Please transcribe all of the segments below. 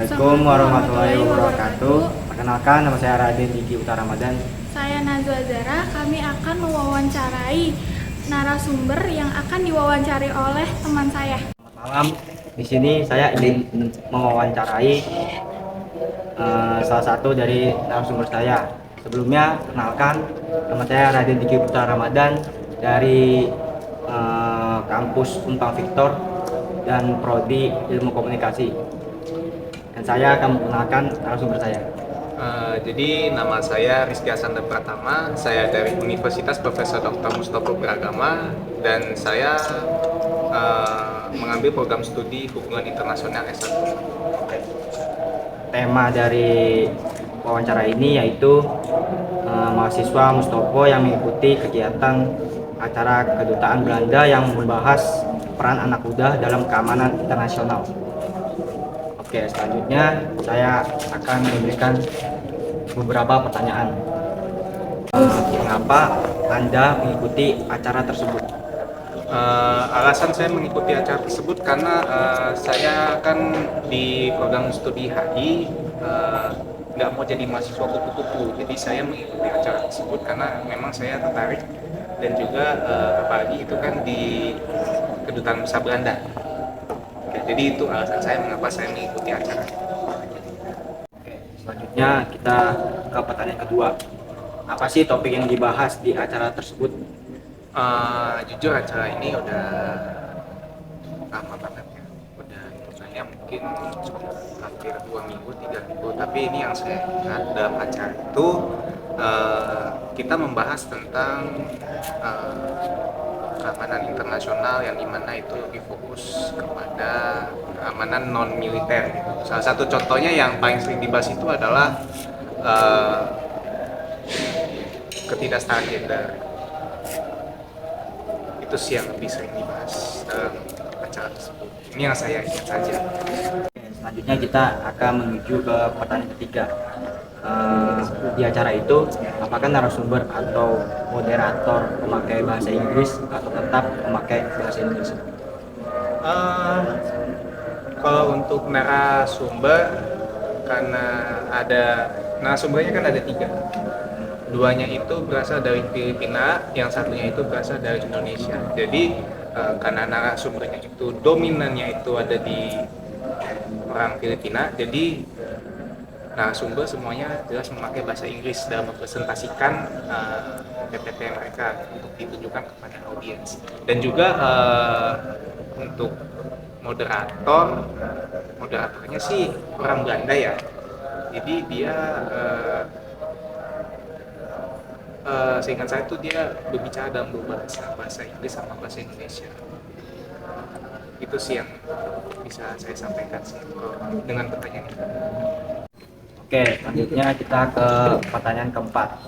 Assalamualaikum warahmatullahi wabarakatuh. Perkenalkan, nama saya Raden Diki Utara Ramadan. Saya Najwa Zara. Kami akan mewawancarai narasumber yang akan diwawancari oleh teman saya. Selamat malam. Di sini saya ingin mewawancarai salah satu dari narasumber saya. Sebelumnya, perkenalkan, nama saya Raden Diki Utara Ramadan dari kampus Unpang Victor dan Prodi Ilmu Komunikasi. Dan saya akan memperkenalkan narasumber saya. Jadi nama saya Rizky Asanda Pratama, saya dari Universitas Profesor Dr. Mustopo Beragama dan saya mengambil program studi Hubungan Internasional S1. Tema dari wawancara ini yaitu mahasiswa Mustopo yang mengikuti kegiatan acara kedutaan Belanda yang membahas peran anak muda dalam keamanan internasional. Oke, selanjutnya saya akan memberikan beberapa pertanyaan. Mengapa Anda mengikuti acara tersebut? Alasan saya mengikuti acara tersebut karena saya kan di program studi HI nggak mau jadi mahasiswa kupu-kupu, jadi saya mengikuti acara tersebut karena memang saya tertarik dan juga apalagi itu kan di kedutaan besar Belanda. Oke, jadi itu alasan saya mengapa saya mengikuti acara. Oke, selanjutnya kita ke pertanyaan kedua. Apa sih topik yang dibahas di acara tersebut? Jujur acara ini udah lama banget ya, udah hitungannya mungkin hampir 2 minggu 3 minggu, tapi ini yang saya ingat dalam acara itu kita membahas tentang keamanan internasional yang dimana itu lebih fokus kepada keamanan non militer gitu. Salah satu contohnya yang paling sering dibahas itu adalah ketidaksetaraan gender. Itu sih yang lebih sering dibahas dalam acara tersebut. Ini yang saya ingat saja. Oke, selanjutnya kita akan menuju ke pertanyaan ketiga. Di acara itu, apakah narasumber atau moderator memakai bahasa Inggris atau tetap memakai bahasa Inggris? Kalau untuk narasumber, karena ada narasumbernya kan ada 3. Duanya itu berasal dari Filipina, yang satunya itu berasal dari Indonesia. Jadi karena narasumbernya itu dominannya itu ada di orang Filipina, jadi narasumber semuanya jelas memakai bahasa Inggris dalam mempresentasikan PPT mereka untuk ditunjukkan kepada audiens. Dan juga untuk moderatornya sih orang Belanda ya. Jadi dia seingat saya itu dia berbicara dalam dua bahasa Inggris sama bahasa Indonesia. Itu sih yang bisa saya sampaikan sih dengan pertanyaan ini. Oke, selanjutnya kita ke pertanyaan keempat.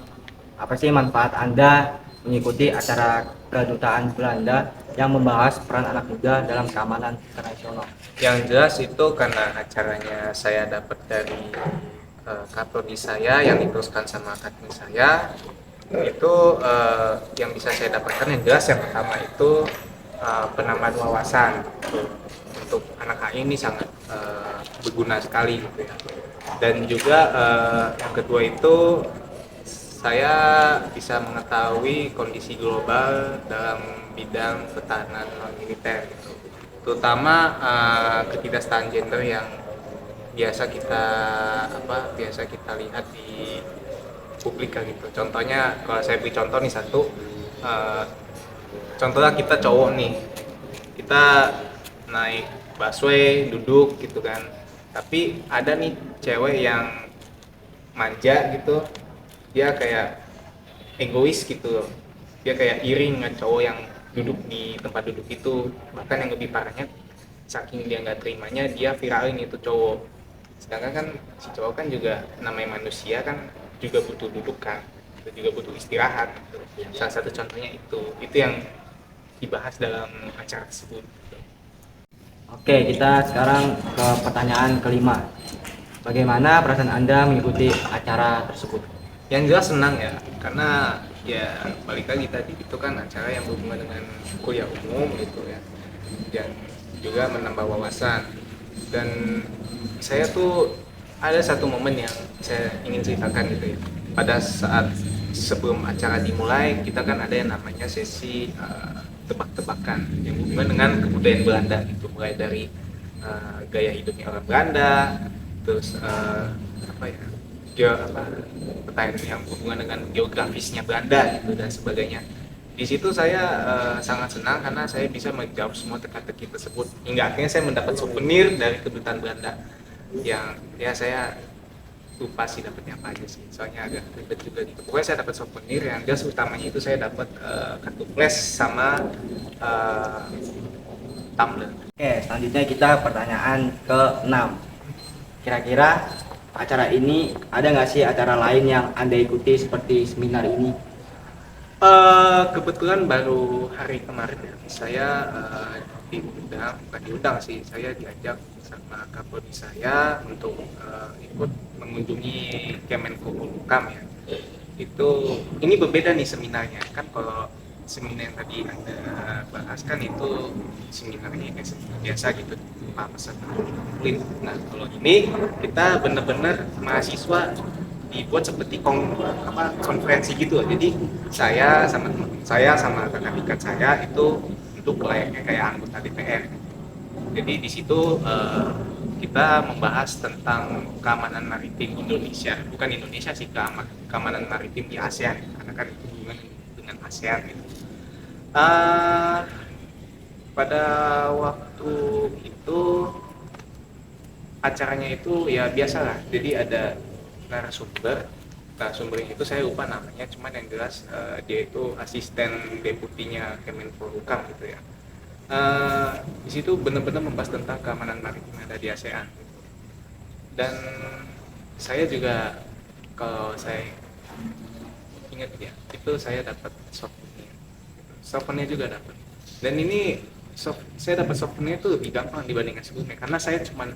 Apa sih manfaat Anda mengikuti acara kedutaan Belanda yang membahas peran anak muda dalam keamanan internasional? Yang jelas itu karena acaranya saya dapat dari kaprodi saya yang diteruskan sama akademi saya. Itu yang bisa saya dapatkan yang jelas yang pertama itu penambahan wawasan untuk anak HI ini sangat berguna sekali gitu ya. Dan juga yang kedua itu saya bisa mengetahui kondisi global dalam bidang pertahanan non militer gitu. Terutama ketidaksetaraan gender yang biasa kita lihat di publik kan gitu. Contohnya kalau saya beri contoh nih satu, contohnya kita cowok nih, kita naik busway duduk gitu kan, tapi ada nih cewek yang manja gitu, dia kayak egois gitu, dia kayak iri dengan cowok yang duduk di tempat duduk itu. Bahkan yang lebih parahnya, saking dia nggak terimanya, dia viralin itu cowok. Sedangkan kan si cowok kan juga namanya manusia kan juga butuh duduk kan, juga butuh istirahat. Salah satu contohnya itu yang dibahas dalam acara tersebut. Oke, kita sekarang ke pertanyaan kelima. Bagaimana perasaan Anda mengikuti acara tersebut? Yang jelas senang ya, karena ya balik lagi tadi itu kan acara yang berhubungan dengan kuliah umum gitu ya, dan juga menambah wawasan. Dan saya tuh ada satu momen yang saya ingin ceritakan gitu ya. Pada saat sebelum acara dimulai, kita kan ada yang namanya sesi tebak-tebakan yang berhubungan dengan kebudayaan Belanda gitu, mulai dari gaya hidupnya orang Belanda, terus apa ya, pertanyaan yang berhubungan dengan geografisnya Belanda gitu dan sebagainya. Di situ saya sangat senang karena saya bisa menjawab semua teka-teki tersebut hingga akhirnya saya mendapat souvenir dari kedutaan Belanda yang ya saya lupa sih dapatnya apa aja sih, soalnya agak ribet juga gitu. Pokoknya saya dapat souvenir yang jelas utamanya itu saya dapat kartu flash sama tumbler. Oke, selanjutnya kita pertanyaan ke-6. Kira-kira acara ini ada nggak sih acara lain yang Anda ikuti seperti seminar ini? Kebetulan baru hari kemarin ya, saya bukan diundang sih, saya diajak sama kapolri saya untuk ikut mengunjungi Kemenko Polhukam ya. Ini berbeda nih seminarnya, kan kalau seminar yang tadi Anda bahaskan itu seminarnya biasa gitu, Pak peserta kumpulin. Nah kalau ini kita benar-benar mahasiswa dibuat seperti konferensi gitu. Jadi saya sama teman saya sama kakak tingkat saya itu untuk layaknya kayak anggota DPR. Jadi di situ kita membahas tentang keamanan maritim Indonesia, bukan Indonesia sih, keamanan maritim di ASEAN, karena kan itu hubungan dengan ASEAN gitu. Pada waktu itu acaranya itu ya biasa lah, jadi ada narasumber itu saya lupa namanya, cuman yang jelas dia itu asisten deputinya Kemenpolhukam gitu ya. Di situ benar-benar membahas tentang keamanan maritim yang ada di ASEAN gitu. Dan saya juga kalau saya ingat ya, itu saya dapat souvenir juga dapat. Dan ini saya dapat souvenir itu lebih gampang dibandingkan sebelumnya, karena saya cuman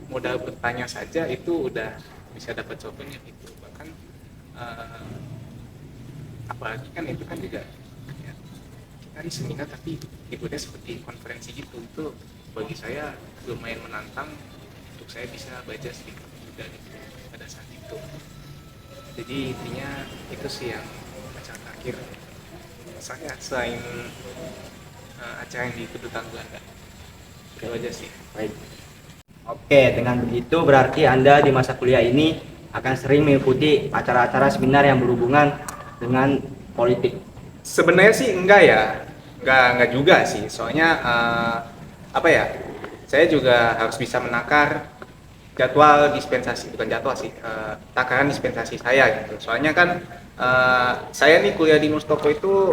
modal bertanya saja itu udah bisa dapat souvenir itu. Bahkan apalagi kan itu kan juga ya, kita di seminar tapi ikutnya seperti konferensi gitu, itu bagi saya lumayan menantang untuk saya bisa baca sedikit juga gitu pada saat itu. Jadi intinya itu sih yang acara terakhir saya selain acara yang di kedutaan Belanda. Itu aja sih. Baik. Oke, dengan begitu berarti Anda di masa kuliah ini akan sering mengikuti acara-acara seminar yang berhubungan dengan politik. Sebenarnya sih enggak ya, enggak juga sih. Soalnya apa ya? Saya juga harus bisa menakar jadwal dispensasi, bukan jadwal sih, takaran dispensasi saya gitu. Soalnya kan saya nih kuliah di Mustopo itu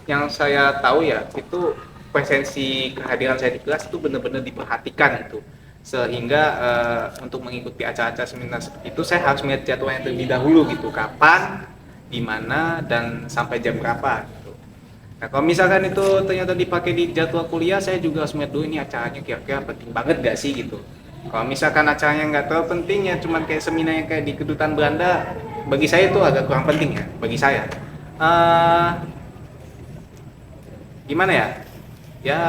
yang saya tahu ya, itu presensi kehadiran saya di kelas itu benar-benar diperhatikan itu. Sehingga untuk mengikuti acara-acara seminar seperti itu saya harus melihat jadwalnya terlebih dahulu gitu, kapan, di mana, dan sampai jam berapa gitu. Nah kalau misalkan itu ternyata dipakai di jadwal kuliah, saya juga harus melihat dulu ini acaranya kira-kira penting banget gak sih gitu. Kalau misalkan acaranya nggak terlalu penting ya, cuman kayak seminar yang kayak di kedutaan Belanda, bagi saya itu agak kurang penting ya, bagi saya. Gimana ya? Ya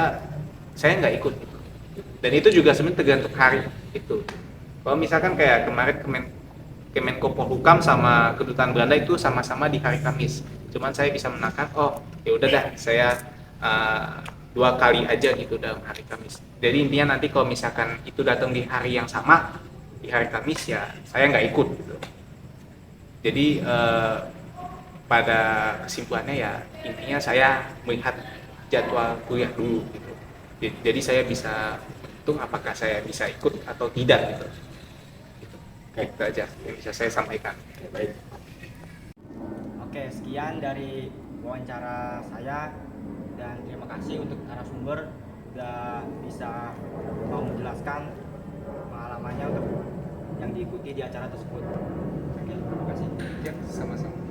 saya nggak ikut gitu. Dan itu juga sebenarnya tergantung hari itu. Kalau misalkan kayak kemarin Kemenko Polhukam sama kedutaan Belanda itu sama-sama di hari Kamis. Cuman saya bisa menakar, oh ya udah dah, saya 2 kali aja gitu dalam hari Kamis. Jadi intinya nanti kalau misalkan itu datang di hari yang sama, di hari Kamis ya saya nggak ikut gitu. Jadi pada kesimpulannya ya intinya saya melihat jadwal kuliah dulu gitu. Jadi saya bisa hitung apakah saya bisa ikut atau tidak gitu. Itu aja yang bisa saya sampaikan. Baik. Oke, sekian dari wawancara saya dan terima kasih untuk narasumber sudah bisa mau menjelaskan pengalamannya untuk yang diikuti di acara tersebut. Oke, terima kasih. Ya, sama-sama.